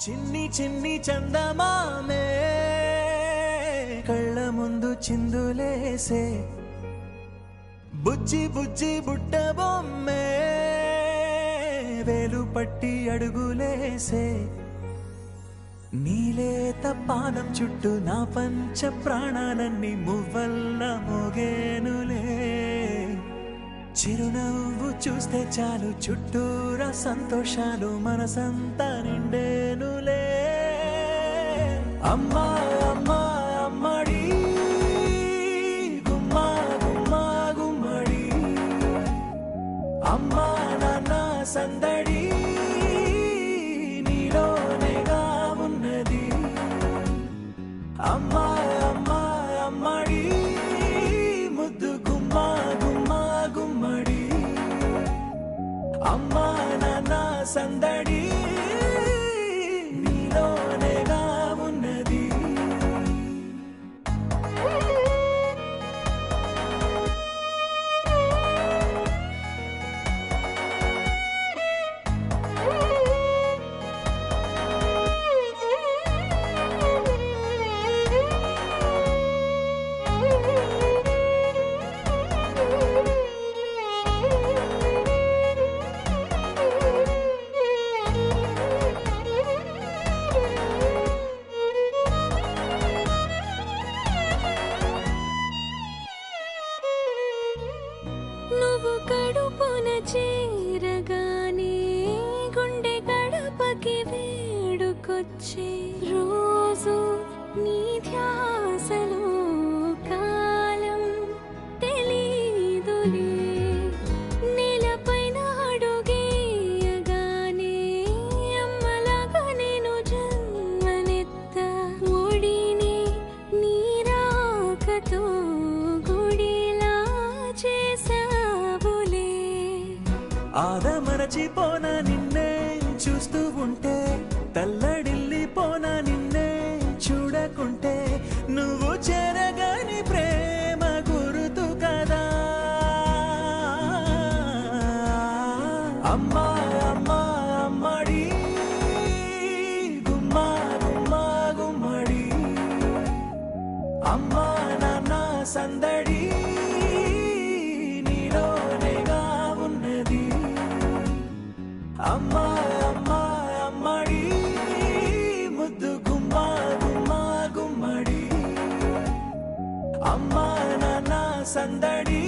చిన్ని చిన్ని చందమామే కళ్ళ ముందు చిందులేసే బుజ్జి బుజ్జి బుట్ట బొమ్మే వేలు పట్టి అడుగులేసే నీలేత పానం చుట్టూ నా పంచ ప్రాణాలన్నీ మువ్వల్ల మోగేనులే చిరునవ్వు చూస్తే చాలు చుట్టూరా సంతోషాలు మనసంతా నిండేనులే అమ్మా అమ్మా అమ్మడి గుమ్మా గుమ్మా గుమ్మడి అమ్మా నాన్న సందడి నీలోనేగా ఉన్నది అమ్మా అమ్మా అమ్మడి ముద్దు గుమ్మా గుమ్మా గుమ్మడి అమ్మా నాన్న సందడి నీలోనేగా ఉన్నది నువ్వు కడుపున చేరగానే గుండె గడపకి వేడుకొచ్చే రోజు నీ ధ్యాసలో కాలం తెలీదులే నేలపైన అడుగేయగానే అమ్మలాగా నేను జన్మనెత్త ఒడిని నీ రాకతో గుడిలా చేసావులే ఆదమరచిపోనా నిన్నే చూస్తూ ఉంటే తల్లడిల్లిపోనా నిన్నే చూడకుంటే నువ్వు చెరగని ప్రేమ గురుతు కదా అమ్మా అమ్మా అమ్మడి గుమ్మా గుమ్మా గుమ్మడి అమ్మా నాన్న సందడి నీలోనేగా ఉన్నది అమ్మా అమ్మా అమ్మడి ముద్దు గుమ్మా గుమ్మా గుమ్మడి అమ్మా నాన్న సందడి